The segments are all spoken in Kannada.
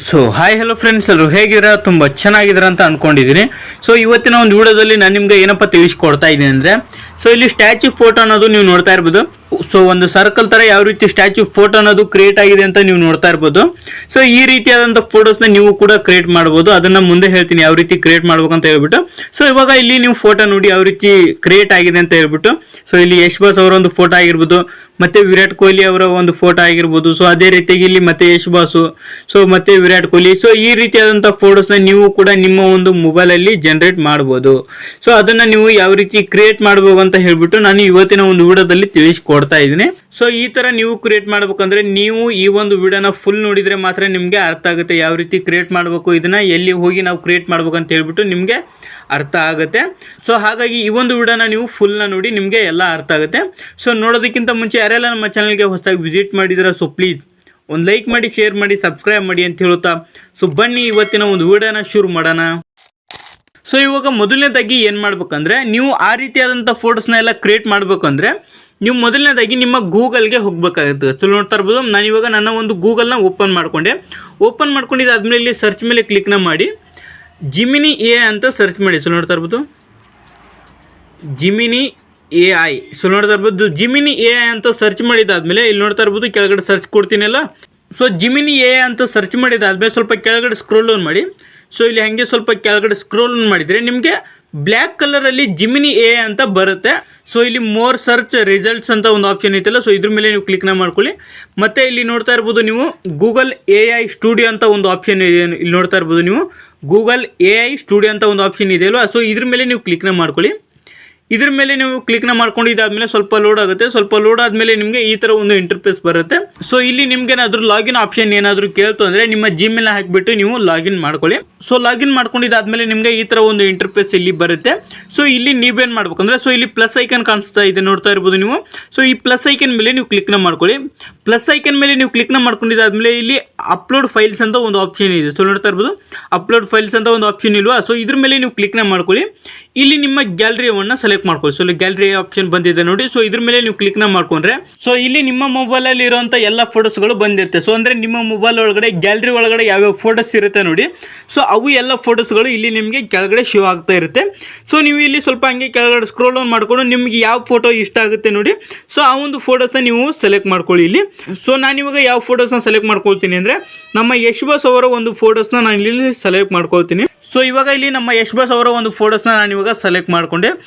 ಸೊ ಹಾಯ್ ಹಲೋ ಫ್ರೆಂಡ್ಸ್, ಎಲ್ಲರೂ ಹೇಗಿದ್ದೀರಾ? ತುಂಬ ಚೆನ್ನಾಗಿದ್ದೀರಾ ಅಂತ ಅಂದ್ಕೊಂಡಿದ್ದೀನಿ. ಸೊ ಇವತ್ತಿನ ಒಂದು ವಿಡಿಯೋದಲ್ಲಿ ನಾನು ನಿಮಗೆ ಏನಪ್ಪ ತಿಳಿಸ್ಕೊಡ್ತಾ ಇದ್ದೀನಿ ಅಂದರೆ, ಸೊ ಇಲ್ಲಿ ಸ್ಟ್ಯಾಚ್ಯೂ ಫೋಟೋ ಅನ್ನೋದು ನೀವು ನೋಡ್ತಾ ಇರ್ಬೋದು. ಸೊ ಒಂದು ಸರ್ಕಲ್ ಥರ ಯಾವ ರೀತಿ ಸ್ಟ್ಯಾಚ್ಯೂ ಫೋಟೋ ಅನ್ನೋದು ಕ್ರಿಯೇಟ್ ಆಗಿದೆ ಅಂತ ನೀವು ನೋಡ್ತಾ ಇರ್ಬೋದು. ಸೊ ಈ ರೀತಿಯಾದಂಥ ಫೋಟೋಸ್ನ ನೀವು ಕೂಡ ಕ್ರಿಯೇಟ್ ಮಾಡ್ಬೋದು. ಅದನ್ನು ಮುಂದೆ ಹೇಳ್ತೀನಿ ಯಾವ ರೀತಿ ಕ್ರಿಯೇಟ್ ಮಾಡ್ಬೇಕಂತ ಹೇಳ್ಬಿಟ್ಟು. ಸೊ ಇವಾಗ ಇಲ್ಲಿ ನೀವು ಫೋಟೋ ನೋಡಿ ಯಾವ ರೀತಿ ಕ್ರಿಯೇಟ್ ಆಗಿದೆ ಅಂತ ಹೇಳ್ಬಿಟ್ಟು. ಸೊ ಇಲ್ಲಿ ಯಶ್ ಬಾಸ್ ಅವರ ಒಂದು ಫೋಟೋ ಆಗಿರ್ಬೋದು, ಮತ್ತೆ ವಿರಾಟ್ ಕೊಹ್ಲಿ ಅವರ ಒಂದು ಫೋಟೋ ಆಗಿರ್ಬೋದು. ಸೊ ಅದೇ ರೀತಿಯಾಗಿ ಇಲ್ಲಿ ಮತ್ತೆ ಯಶ್ ಬಾಸು, ಸೊ ಮತ್ತೆ ವಿರಾಟ್ ಕೊಹ್ಲಿ. ಸೊ ಈ ರೀತಿಯಾದಂಥ ಫೋಟೋಸ್ನ ನೀವು ಕೂಡ ನಿಮ್ಮ ಒಂದು ಮೊಬೈಲಲ್ಲಿ ಜನರೇಟ್ ಮಾಡ್ಬೋದು. ಸೊ ಅದನ್ನ ನೀವು ಯಾವ ರೀತಿ ಕ್ರಿಯೇಟ್ ಮಾಡ್ಬೋದು ಅಂತ ಹೇಳ್ಬಿಟ್ಟು ನಾನು ಇವತ್ತಿನ ಒಂದು ವಿಡಿಯೋದಲ್ಲಿ ತಿಳಿಸ್ಕೊಡ್ತಾ ಇದ್ದೀನಿ. ಸೊ ಈ ತರ ನೀವು ಕ್ರಿಯೇಟ್ ಮಾಡ್ಬೇಕಂದ್ರೆ ನೀವು ಈ ಒಂದು ವಿಡಿಯೋನ ಫುಲ್ ನೋಡಿದ್ರೆ ಮಾತ್ರ ನಿಮ್ಗೆ ಅರ್ಥ ಆಗುತ್ತೆ ಯಾವ ರೀತಿ ಕ್ರಿಯೇಟ್ ಮಾಡಬೇಕು, ಇದನ್ನ ಎಲ್ಲಿ ಹೋಗಿ ನಾವು ಕ್ರಿಯೇಟ್ ಮಾಡ್ಬೇಕು ಅಂತ ಹೇಳ್ಬಿಟ್ಟು ನಿಮ್ಗೆ ಅರ್ಥ ಆಗುತ್ತೆ. ಸೊ ಹಾಗಾಗಿ ಈ ಒಂದು ವಿಡಿಯೋನ ನೀವು ಫುಲ್ ನ ನೋಡಿ ನಿಮ್ಗೆ ಎಲ್ಲ ಅರ್ಥ ಆಗುತ್ತೆ. ಸೊ ನೋಡೋದಕ್ಕಿಂತ ಮುಂಚೆ ಯಾರೆಲ್ಲ ನಮ್ಮ ಚಾನಲ್ಗೆ ಹೊಸದಾಗಿ ವಿಸಿಟ್ ಮಾಡಿದ್ರೆ ಸೊ ಪ್ಲೀಸ್ ಒಂದು ಲೈಕ್ ಮಾಡಿ, ಶೇರ್ ಮಾಡಿ, ಸಬ್ಸ್ಕ್ರೈಬ್ ಮಾಡಿ ಅಂತ ಹೇಳುತ್ತಾ ಸೊ ಬನ್ನಿ ಇವತ್ತಿನ ಒಂದು ವಿಡಿಯೋನ ಶುರು ಮಾಡೋಣ. ಸೊ ಇವಾಗ ಮೊದಲನೇದಾಗಿ ಏನು ಮಾಡ್ಬೇಕಂದ್ರೆ, ನೀವು ಆ ರೀತಿಯಾದಂಥ ಫೋಟೋಸ್ನ ಎಲ್ಲ ಕ್ರಿಯೇಟ್ ಮಾಡ್ಬೇಕಂದ್ರೆ ನೀವು ಮೊದಲನೇದಾಗಿ ನಿಮ್ಮ ಗೂಗಲ್ಗೆ ಹೋಗ್ಬೇಕಾಗುತ್ತೆ. ಸೊ ನೋಡ್ತಾ ಇರ್ಬೋದು, ನಾನು ಇವಾಗ ನನ್ನ ಒಂದು ಗೂಗಲ್ನ ಓಪನ್ ಮಾಡ್ಕೊಂಡಿದ್ದಾದ್ಮೇಲೆ ಇಲ್ಲಿ ಸರ್ಚ್ ಮೇಲೆ ಕ್ಲಿಕ್ನ ಮಾಡಿ ಜಿಮಿನಿ ಎ ಅಂತ ಸರ್ಚ್ ಮಾಡಿ. ಸೊ ನೋಡ್ತಾ ಇರ್ಬೋದು ಜಿಮಿನಿ AI. ಸೊ ನೋಡ್ತಾ ಇರ್ಬೋದು ಜಿಮಿನಿ AI ಅಂತ ಸರ್ಚ್ ಮಾಡಿದಾದ್ಮೇಲೆ ಇಲ್ಲಿ ನೋಡ್ತಾ ಇರ್ಬೋದು ಕೆಳಗಡೆ ಸರ್ಚ್ ಕೊಡ್ತೀನಲ್ಲ. ಸೊ ಜಿಮಿನಿ AI ಅಂತ ಸರ್ಚ್ ಮಾಡಿದಾದ್ಮೇಲೆ ಸ್ವಲ್ಪ ಕೆಳಗಡೆ ಸ್ಕ್ರೋಲ್ ಡೌನ್ ಮಾಡಿ. ಸೊ ಇಲ್ಲಿ ಹಾಗೆ ಸ್ವಲ್ಪ ಕೆಳಗಡೆ ಸ್ಕ್ರೋಲ್ ಡೌನ್ ಮಾಡಿದರೆ ನಿಮಗೆ ಬ್ಲ್ಯಾಕ್ ಕಲರಲ್ಲಿ ಜಿಮಿನಿ AI ಅಂತ ಬರುತ್ತೆ. ಸೊ ಇಲ್ಲಿ ಮೋರ್ ಸರ್ಚ್ ರಿಸಲ್ಟ್ಸ್ ಅಂತ ಒಂದು ಆಪ್ಷನ್ ಐತಲ್ಲ, ಸೊ ಇದ್ರ ಮೇಲೆ ನೀವು ಕ್ಲಿಕ್ನ ಮಾಡ್ಕೊಳ್ಳಿ. ಮತ್ತೆ ಇಲ್ಲಿ ನೋಡ್ತಾ ಇರ್ಬೋದು ನೀವು ಗೂಗಲ್ AI ಸ್ಟುಡಿಯೋ ಅಂತ ಒಂದು ಆಪ್ಷನ್ ಇದೆ. ಇಲ್ಲಿ ನೋಡ್ತಾ ಇರ್ಬೋದು ನೀವು ಗೂಗಲ್ AI ಸ್ಟುಡಿಯೋ ಅಂತ ಒಂದು ಆಪ್ಷನ್ ಇದೆಯಲ್ವ, ಸೊ ಇದ್ರ ಮೇಲೆ ನೀವು ಕ್ಲಿಕ್ನ ಮಾಡ್ಕೊಳ್ಳಿ. ಇದ್ರ ಮೇಲೆ ನೀವು ಕ್ಲಿಕ್ನ ಮಾಡ್ಕೊಂಡಿದ್ದಾದ್ಮೇಲೆ ಸ್ವಲ್ಪ ಲೋಡ್ ಆಗುತ್ತೆ. ಸ್ವಲ್ಪ ಲೋಡ್ ಆದಮೇಲೆ ನಿಮಗೆ ಈ ಥರ ಒಂದು ಇಂಟರ್ಫೇಸ್ ಬರುತ್ತೆ. ಸೊ ಇಲ್ಲಿ ನಿಮ್ಗೆ ಏನಾದರೂ ಲಾಗಿನ್ ಆಪ್ಷನ್ ಏನಾದರೂ ಕೇಳ್ತು ಅಂದರೆ ನಿಮ್ಮ ಜಿಮೇಲ್ನ ಹಾಕಿಬಿಟ್ಟು ನೀವು ಲಾಗಿನ್ ಮಾಡ್ಕೊಳ್ಳಿ. ಸೊ ಲಾಗಿನ್ ಮಾಡ್ಕೊಂಡಿದ್ದಾದ್ಮೇಲೆ ನಿಮಗೆ ಈ ಥರ ಒಂದು ಇಂಟರ್ಫೇಸ್ ಇಲ್ಲಿ ಬರುತ್ತೆ. ಸೊ ಇಲ್ಲಿ ನೀವೇನು ಮಾಡ್ಬೇಕಂದ್ರೆ, ಸೊ ಇಲ್ಲಿ ಪ್ಲಸ್ ಐಕನ್ ಕಾಣಿಸ್ತಾ ಇದೆ ನೋಡ್ತಾ ಇರ್ಬೋದು ನೀವು. ಸೊ ಈ ಪ್ಲಸ್ ಐಕನ್ ಮೇಲೆ ನೀವು ಕ್ಲಿಕ್ನ ಮಾಡ್ಕೊಳ್ಳಿ. ಪ್ಲಸ್ ಐಕನ್ ಮೇಲೆ ನೀವು ಕ್ಲಿಕ್ನ ಮಾಡ್ಕೊಂಡಿದ್ದಾದ್ಮೇಲೆ ಇಲ್ಲಿ ಅಪ್ಲೋಡ್ ಫೈಲ್ಸ್ ಅಂತ ಒಂದು ಆಪ್ಷನ್ ಇದೆ. ಸೊ ನೋಡ್ತಾ ಇರ್ಬೋದು ಅಪ್ಲೋಡ್ ಫೈಲ್ಸ್ ಅಂತ ಒಂದು ಆಪ್ಷನ್ ಇಲ್ವಾ, ಸೊ ಇದ್ರ ಮೇಲೆ ನೀವು ಕ್ಲಿಕ್ನ ಮಾಡ್ಕೊಳ್ಳಿ. ಇಲ್ಲಿ ನಿಮ್ಮ ಗ್ಯಾಲರಿಯನ್ನು ಸೆಲೆಕ್ಟ್ ಮಾಡ್ಕೊಳ್ಳಿ. ಸೊ ಇಲ್ಲಿ ಗ್ಯಾಲರಿ ಆಪ್ಷನ್ ಬಂದಿದೆ ನೋಡಿ. ಸೊ ಇದ್ರ ಮೇಲೆ ನೀವು ಕ್ಲಿಕ್ನ ಮಾಡ್ಕೊಂಡ್ರೆ ಸೊ ಇಲ್ಲಿ ನಿಮ್ಮ ಮೊಬೈಲಲ್ಲಿ ಇರುವಂಥ ಎಲ್ಲ ಫೋಟೋಸ್ಗಳು ಬಂದಿರುತ್ತೆ. ಸೊ ಅಂದರೆ ನಿಮ್ಮ ಮೊಬೈಲ್ ಒಳಗಡೆ ಗ್ಯಾಲರಿ ಒಳಗಡೆ ಯಾವ್ಯಾವ ಫೋಟೋಸ್ ಇರುತ್ತೆ ನೋಡಿ, ಸೊ ಅವು ಎಲ್ಲ ಫೋಟೋಸ್ಗಳು ಇಲ್ಲಿ ನಿಮಗೆ ಕೆಳಗಡೆ ಶೋ ಆಗ್ತಾ ಇರುತ್ತೆ. ಸೊ ನೀವು ಇಲ್ಲಿ ಸ್ವಲ್ಪ ಹಂಗೆ ಕೆಳಗಡೆ ಸ್ಕ್ರೋಲ್ ಡೌನ್ ಮಾಡ್ಕೊಂಡು ನಿಮಗೆ ಯಾವ ಫೋಟೋ ಇಷ್ಟ ಆಗುತ್ತೆ ನೋಡಿ, ಸೊ ಆ ಒಂದು ಫೋಟೋಸ್ನ ನೀವು ಸೆಲೆಕ್ಟ್ ಮಾಡ್ಕೊಳ್ಳಿ ಇಲ್ಲಿ. ಸೊ ನಾನಿವಾಗ ಯಾವ ಫೋಟೋಸ್ನ ಸೆಲೆಕ್ಟ್ ಮಾಡ್ಕೊಳ್ತೀನಿ ಅಂದರೆ ನಮ್ಮ ಯಶ್ ಬಾಸ್ ಅವರ ಒಂದು ಫೋಟೋಸ್ನ ನಾನು ಇಲ್ಲಿ ಸೆಲೆಕ್ಟ್ ಮಾಡ್ಕೊಳ್ತೀನಿ. ಸೊ ಇವಾಗ ಇಲ್ಲಿ ನಮ್ಮ ಯಶ್ ಬಾಸ್ ಅವರ ಒಂದು ಫೋಟೋಸ್ನ ನಾನು ಇವಾಗ ಸೆಲೆಕ್ಟ್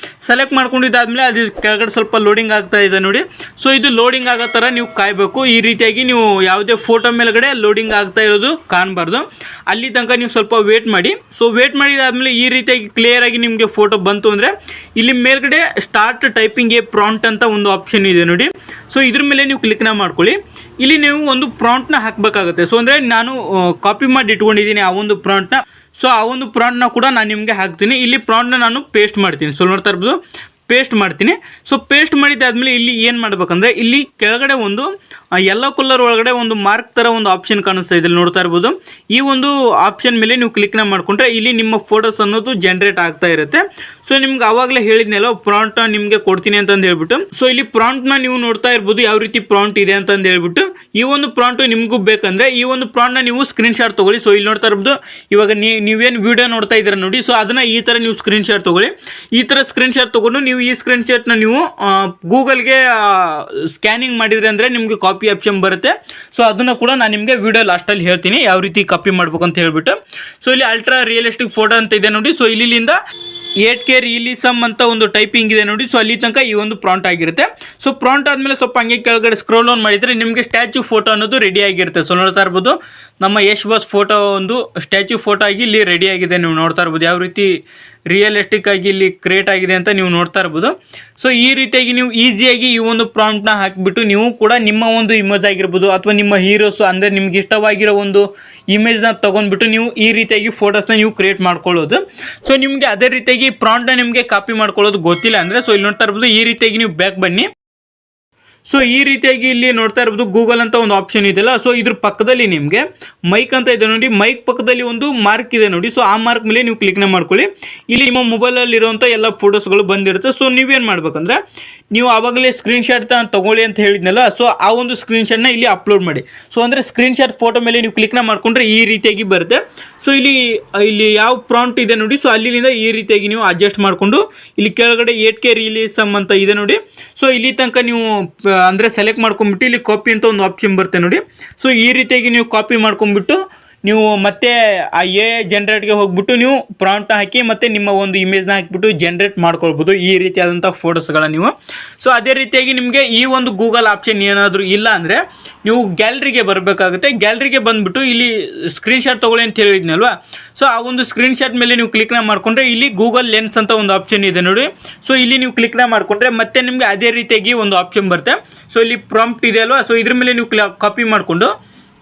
ಮಾಡ್ಕೊಂಡಿದ್ದಾದ್ಮೇಲೆ ಅದು ಕೆಳಗಡೆ ಸ್ವಲ್ಪ ಲೋಡಿಂಗ್ ಆಗ್ತಾ ಇದೆ ನೋಡಿ. ಸೊ ಇದು ಲೋಡಿಂಗ್ ಆಗೋ ಥರ ನೀವು ಕಾಯಬೇಕು. ಈ ರೀತಿಯಾಗಿ ನೀವು ಯಾವುದೇ ಫೋಟೋ ಮೇಲ್ಗಡೆ ಲೋಡಿಂಗ್ ಆಗ್ತಾ ಇರೋದು ಕಾಣಬಾರ್ದು. ಅಲ್ಲಿ ತನಕ ನೀವು ಸ್ವಲ್ಪ ವೇಟ್ ಮಾಡಿ. ಸೊ ವೇಟ್ ಮಾಡಿದಾದ್ಮೇಲೆ ಈ ರೀತಿಯಾಗಿ ಕ್ಲಿಯರ್ ಆಗಿ ನಿಮಗೆ ಫೋಟೋ ಬಂತು ಅಂದರೆ ಇಲ್ಲಿ ಮೇಲ್ಗಡೆ ಸ್ಟಾರ್ಟ್ ಟೈಪಿಂಗ್ ಎ ಪ್ರಾಂಪ್ಟ್ ಅಂತ ಒಂದು ಆಪ್ಷನ್ ಇದೆ ನೋಡಿ. ಸೊ ಇದ್ರ ಮೇಲೆ ನೀವು ಕ್ಲಿಕ್ನ ಮಾಡ್ಕೊಳ್ಳಿ. ಇಲ್ಲಿ ನೀವು ಒಂದು ಪ್ರಾಂಪ್ಟ್ನ ಹಾಕಬೇಕಾಗುತ್ತೆ. ಸೊ ಅಂದರೆ ನಾನು ಕಾಪಿ ಮಾಡಿ ಇಟ್ಕೊಂಡಿದ್ದೀನಿ ಆ ಒಂದು ಪ್ರಾಂಪ್ಟ್ನ. ಸೊ ಆ ಒಂದು ಪ್ರಾಂಪ್ಟ್ನ ಕೂಡ ನಾನು ನಿಮಗೆ ಹಾಕ್ತೀನಿ. ಇಲ್ಲಿ ಪ್ರಾಂಪ್ಟ್ನ ನಾನು ಪೇಸ್ಟ್ ಮಾಡ್ತೀನಿ. ಸೊ ನೋಡ್ತಾ ಇರ್ಬೋದು ಪೇಸ್ಟ್ ಮಾಡ್ತೀನಿ. ಸೊ ಪೇಸ್ಟ್ ಮಾಡಿದ್ದಾದ್ಮೇಲೆ ಇಲ್ಲಿ ಏನು ಮಾಡ್ಬೇಕಂದ್ರೆ ಇಲ್ಲಿ ಕೆಳಗಡೆ ಒಂದು ಯೆಲ್ಲೋ ಕಲರ್ ಒಳಗಡೆ ಒಂದು ಮಾರ್ಕ್ ಥರ ಒಂದು ಆಪ್ಷನ್ ಕಾಣಿಸ್ತಾ ಇದೆ ನೋಡ್ತಾ ಇರ್ಬೋದು. ಈ ಒಂದು ಆಪ್ಷನ್ ಮೇಲೆ ನೀವು ಕ್ಲಿಕ್ನ ಮಾಡ್ಕೊಂಡ್ರೆ ಇಲ್ಲಿ ನಿಮ್ಮ ಫೋಟೋಸ್ ಅನ್ನೋದು ಜನರೇಟ್ ಆಗ್ತಾ ಇರುತ್ತೆ. ಸೊ ನಿಮ್ಗೆ ಆವಾಗಲೇ ಹೇಳಿದ್ನಲ್ಲ ಪ್ರಾಂಪ್ಟ್ ನಿಮಗೆ ಕೊಡ್ತೀನಿ ಅಂತಂದು ಹೇಳ್ಬಿಟ್ಟು. ಸೊ ಇಲ್ಲಿ ಪ್ರಾಂಪ್ಟ್ನ ನೀವು ನೋಡ್ತಾ ಇರ್ಬೋದು ಯಾವ ರೀತಿ ಪ್ರಾಂಪ್ಟ್ ಇದೆ ಅಂತಂದು ಹೇಳ್ಬಿಟ್ಟು. ಈ ಒಂದು ಪ್ರಾಂಪ್ಟ್ ನಿಮಗೂ ಬೇಕಂದ್ರೆ ಈ ಒಂದು ಪ್ರಾಂಪ್ಟ್ನ ನೀವು ಸ್ಕ್ರೀನ್ ಶಾಟ್ ತೊಗೊಳ್ಳಿ. ಸೊ ಇಲ್ಲಿ ನೋಡ್ತಾ ಇರ್ಬೋದು ಇವಾಗ ನೀವೇನು ವಿಡಿಯೋ ನೋಡ್ತಾ ಇದ್ದೀರಾ ನೋಡಿ, ಸೊ ಅದನ್ನು ಈ ಥರ ನೀವು ಸ್ಕ್ರೀನ್ ಶಾಟ್ ತೊಗೊಳ್ಳಿ. ಈ ಥರ ಸ್ಕ್ರೀನ್ ಶಾಟ್ ತೊಗೊಂಡು ನೀವು ಈ ಸ್ಕ್ರೀನ್ ಶಾಟ್ನ ನೀವು ಗೂಗಲ್ಗೆ ಸ್ಕ್ಯಾನಿಂಗ್ ಮಾಡಿದ್ರೆ ಅಂದರೆ ನಿಮಗೆ ಕಾಪಿ ಆಪ್ಷನ್ ಬರುತ್ತೆ. ಸೊ ಅದನ್ನು ಕೂಡ ನಾನು ನಿಮಗೆ ವಿಡಿಯೋ ಲಾಸ್ಟಲ್ಲಿ ಹೇಳ್ತೀನಿ ಯಾವ ರೀತಿ ಕಾಪಿ ಮಾಡ್ಬೇಕು ಅಂತ ಹೇಳ್ಬಿಟ್ಟು. ಸೊ ಇಲ್ಲಿ ಅಲ್ಟ್ರಾ ರಿಯಲಿಸ್ಟಿಕ್ ಫೋಟೋ ಅಂತ ಇದೆ ನೋಡಿ. ಸೊ ಇಲ್ಲಿಂದ 8K ರಿಯಲಿಸಮ್ ಅಂತ ಒಂದು ಟೈಪಿಂಗ್ ಇದೆ ನೋಡಿ. ಸೊ ಅಲ್ಲಿ ತನಕ ಈ ಒಂದು ಪ್ರಾಂಪ್ಟ್ ಆಗಿರುತ್ತೆ. ಸೊ ಪ್ರಾಂಪ್ಟ್ ಆದಮೇಲೆ ಸ್ವಲ್ಪ ಹಂಗೆ ಕೆಳಗಡೆ ಸ್ಕ್ರೋಲ್ ಡೌನ್ ಮಾಡಿದರೆ ನಿಮಗೆ ಸ್ಟ್ಯಾಚ್ಯೂ ಫೋಟೋ ಅನ್ನೋದು ರೆಡಿ ಆಗಿರುತ್ತೆ. ಸೊ ನೋಡ್ತಾ ಇರ್ಬೋದು ನಮ್ಮ ಯಶ್ ಬಾಸ್ ಫೋಟೋ ಒಂದು ಸ್ಟ್ಯಾಚ್ಯೂ ಫೋಟೋ ಆಗಿ ಇಲ್ಲಿ ರೆಡಿ ಆಗಿದೆ. ನೀವು ನೋಡ್ತಾ ಇರ್ಬೋದು ಯಾವ ರೀತಿ ರಿಯಲಿಸ್ಟಿಕ್ ಆಗಿ ಇಲ್ಲಿ ಕ್ರಿಯೇಟ್ ಆಗಿದೆ ಅಂತ ನೀವು ನೋಡ್ತಾ ಇರ್ಬೋದು. ಸೊ ಈ ರೀತಿಯಾಗಿ ನೀವು ಈಸಿಯಾಗಿ ಈ ಒಂದು ಪ್ರಾಂಪ್ಟ್ನ ಹಾಕಿಬಿಟ್ಟು ನೀವು ಕೂಡ ನಿಮ್ಮ ಒಂದು ಇಮೇಜ್ ಆಗಿರ್ಬೋದು ಅಥವಾ ನಿಮ್ಮ ಹೀರೋಸ್ ಅಂದರೆ ನಿಮ್ಗೆ ಇಷ್ಟವಾಗಿರೋ ಒಂದು ಇಮೇಜ್ನ ತೊಗೊಂಡ್ಬಿಟ್ಟು ನೀವು ಈ ರೀತಿಯಾಗಿ ಫೋಟೋಸ್ನ ನೀವು ಕ್ರಿಯೇಟ್ ಮಾಡ್ಕೊಳ್ಳೋದು. ಸೊ ನಿಮಗೆ ಅದೇ ರೀತಿಯಾಗಿ ಪ್ರಾಂಪ್ಟ್ನ ನಿಮಗೆ ಕಾಪಿ ಮಾಡ್ಕೊಳ್ಳೋದು ಗೊತ್ತಿಲ್ಲ ಅಂದರೆ ಸೊ ಇಲ್ಲಿ ನೋಡ್ತಾ ಇರ್ಬೋದು ಈ ರೀತಿಯಾಗಿ ನೀವು ಬ್ಯಾಕ್ ಬನ್ನಿ. ಸೊ ಈ ರೀತಿಯಾಗಿ ಇಲ್ಲಿ ನೋಡ್ತಾ ಇರ್ಬೋದು ಗೂಗಲ್ ಅಂತ ಒಂದು ಆಪ್ಷನ್ ಇದೆಯಲ್ಲ, ಸೊ ಇದ್ರ ಪಕ್ಕದಲ್ಲಿ ನಿಮಗೆ ಮೈಕ್ ಅಂತ ಇದೆ ನೋಡಿ, ಮೈಕ್ ಪಕ್ಕದಲ್ಲಿ ಒಂದು ಮಾರ್ಕ್ ಇದೆ ನೋಡಿ. ಸೊ ಆ ಮಾರ್ಕ್ ಮೇಲೆ ನೀವು ಕ್ಲಿಕ್ನ ಮಾಡ್ಕೊಳ್ಳಿ. ಇಲ್ಲಿ ನಿಮ್ಮ ಮೊಬೈಲಲ್ಲಿ ಇರುವಂಥ ಎಲ್ಲ ಫೋಟೋಸ್ಗಳು ಬಂದಿರುತ್ತೆ. ಸೊ ನೀವೇನು ಮಾಡ್ಬೇಕಂದ್ರೆ ನೀವು ಆವಾಗಲೇ ಸ್ಕ್ರೀನ್ಶಾಟ್ ತಗೊಳ್ಳಿ ಅಂತ ಹೇಳಿದ್ನಲ್ಲ, ಸೊ ಆ ಒಂದು ಸ್ಕ್ರೀನ್ಶಾಟ್ನ ಇಲ್ಲಿ ಅಪ್ಲೋಡ್ ಮಾಡಿ. ಸೊ ಅಂದರೆ ಸ್ಕ್ರೀನ್ಶಾಟ್ ಫೋಟೋ ಮೇಲೆ ನೀವು ಕ್ಲಿಕ್ನ ಮಾಡ್ಕೊಂಡ್ರೆ ಈ ರೀತಿಯಾಗಿ ಬರುತ್ತೆ. ಸೊ ಇಲ್ಲಿ ಯಾವ ಪ್ರಾಂಪ್ಟ್ ಇದೆ ನೋಡಿ, ಸೊ ಅಲ್ಲಿಂದ ಈ ರೀತಿಯಾಗಿ ನೀವು ಅಡ್ಜಸ್ಟ್ ಮಾಡಿಕೊಂಡು ಇಲ್ಲಿ ಕೆಳಗಡೆ 8K ರಿಲೀಸಮ್ ಅಂತ ಇದೆ ನೋಡಿ. ಸೊ ಇಲ್ಲಿ ತನಕ ನೀವು ಅಂದರೆ ಸೆಲೆಕ್ಟ್ ಮಾಡ್ಕೊಂಡ್ಬಿಟ್ಟು ಇಲ್ಲಿ ಕಾಪಿ ಅಂತ ಒಂದು ಆಪ್ಷನ್ ಬರುತ್ತೆ ನೋಡಿ. ಸೊ ಈ ರೀತಿಯಾಗಿ ನೀವು ಕಾಪಿ ಮಾಡ್ಕೊಂಡ್ಬಿಟ್ಟು ನೀವು ಮತ್ತೆ ಆ ಜನರೇಟ್ಗೆ ಹೋಗ್ಬಿಟ್ಟು ನೀವು ಪ್ರಾಂಪ್ಟ್ ಹಾಕಿ ಮತ್ತು ನಿಮ್ಮ ಒಂದು ಇಮೇಜ್ನ ಹಾಕಿಬಿಟ್ಟು ಜನರೇಟ್ ಮಾಡ್ಕೊಳ್ಬೋದು ಈ ರೀತಿಯಾದಂಥ ಫೋಟೋಸ್ಗಳನ್ನ ನೀವು. ಸೊ ಅದೇ ರೀತಿಯಾಗಿ ನಿಮಗೆ ಈ ಒಂದು ಗೂಗಲ್ ಆಪ್ಷನ್ ಏನಾದರೂ ಇಲ್ಲ ಅಂದರೆ ನೀವು ಗ್ಯಾಲರಿಗೆ ಬರಬೇಕಾಗುತ್ತೆ. ಗ್ಯಾಲರಿಗೆ ಬಂದುಬಿಟ್ಟು ಇಲ್ಲಿ ಸ್ಕ್ರೀನ್ಶಾಟ್ ತೊಗೊಳ್ಳಿ ಅಂತ ಹೇಳಿದ್ನಲ್ವಾ, ಸೊ ಆ ಒಂದು ಸ್ಕ್ರೀನ್ಶಾಟ್ ಮೇಲೆ ನೀವು ಕ್ಲಿಕ್ನ ಮಾಡಿಕೊಂಡ್ರೆ ಇಲ್ಲಿ ಗೂಗಲ್ ಲೆನ್ಸ್ ಅಂತ ಒಂದು ಆಪ್ಷನ್ ಇದೆ ನೋಡಿ. ಸೊ ಇಲ್ಲಿ ನೀವು ಕ್ಲಿಕ್ನ ಮಾಡಿಕೊಂಡ್ರೆ ಮತ್ತೆ ನಿಮಗೆ ಅದೇ ರೀತಿಯಾಗಿ ಒಂದು ಆಪ್ಷನ್ ಬರುತ್ತೆ. ಸೊ ಇಲ್ಲಿ ಪ್ರಾಂಪ್ಟ್ ಇದೆ ಅಲ್ವಾ, ಸೊ ಇದ್ರ ಮೇಲೆ ನೀವು ಕಾಪಿ ಮಾಡಿಕೊಂಡು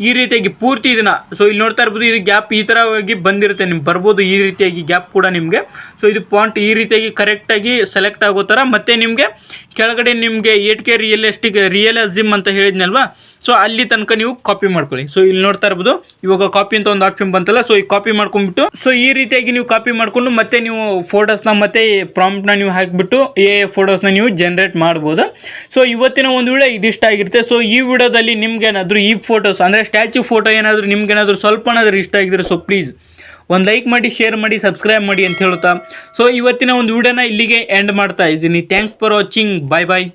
ಈ ರೀತಿಯಾಗಿ ಪೂರ್ತಿ ಇದನ್ನ, ಸೊ ಇಲ್ಲಿ ನೋಡ್ತಾ ಇರ್ಬೋದು ಇದು ಗ್ಯಾಪ್ ಈ ಥರವಾಗಿ ಬಂದಿರುತ್ತೆ, ನಿಮ್ಗೆ ಬರ್ಬೋದು ಈ ರೀತಿಯಾಗಿ ಗ್ಯಾಪ್ ಕೂಡ ನಿಮಗೆ. ಸೊ ಇದು ಪಾಯಿಂಟ್ ಈ ರೀತಿಯಾಗಿ ಕರೆಕ್ಟಾಗಿ ಸೆಲೆಕ್ಟ್ ಆಗೋ ಥರ, ಮತ್ತು ನಿಮಗೆ ಕೆಳಗಡೆ ನಿಮಗೆ 8K ರಿಯಲಿಸಮ್ ಅಂತ ಹೇಳಿದ್ನಲ್ವಾ, ಸೊ ಅಲ್ಲಿ ತನಕ ನೀವು ಕಾಪಿ ಮಾಡ್ಕೊಳ್ಳಿ. ಸೊ ಇಲ್ಲಿ ನೋಡ್ತಾ ಇರ್ಬೋದು ಇವಾಗ ಕಾಪಿ ಅಂತ ಒಂದು ಆಪ್ಷನ್ ಬಂತಲ್ಲ, ಸೊ ಈ ಕಾಪಿ ಮಾಡ್ಕೊಂಡ್ಬಿಟ್ಟು ಸೊ ಈ ರೀತಿಯಾಗಿ ನೀವು ಕಾಪಿ ಮಾಡಿಕೊಂಡು ಮತ್ತೆ ನೀವು ಫೋಟೋಸ್ನ ಮತ್ತೆ ಪ್ರಾಂಪ್ಟ್ನ ನೀವು ಹಾಕಿಬಿಟ್ಟು ಫೋಟೋಸ್ನ ನೀವು ಜನರೇಟ್ ಮಾಡ್ಬೋದು. ಸೊ ಇವತ್ತಿನ ಒಂದು ವಿಡಿಯೋ ಇದಿಷ್ಟ ಆಗಿರುತ್ತೆ. ಸೊ ಈ ವಿಡಿಯೋದಲ್ಲಿ ನಿಮ್ಗೇನಾದರೂ ಈ ಫೋಟೋಸ್ ಅಂದರೆ ಸ್ಟ್ಯಾಚ್ಯೂ ಫೋಟೋ ಏನಾದರೂ ನಿಮ್ಗೇನಾದರೂ ಸ್ವಲ್ಪನಾದರೂ ಇಷ್ಟ ಆಗಿದ್ರೆ ಸೊ ಪ್ಲೀಸ್ ಒಂದು ಲೈಕ್ ಮಾಡಿ, ಶೇರ್ ಮಾಡಿ, ಸಬ್ಸ್ಕ್ರೈಬ್ ಮಾಡಿ ಅಂತ ಹೇಳ್ತಾ ಸೊ ಇವತ್ತಿನ ಒಂದು ವಿಡಿಯೋನ ಇಲ್ಲಿಗೆ ಎಂಡ್ ಮಾಡ್ತಾ ಇದ್ದೀನಿ. Thanks for watching. Bye bye.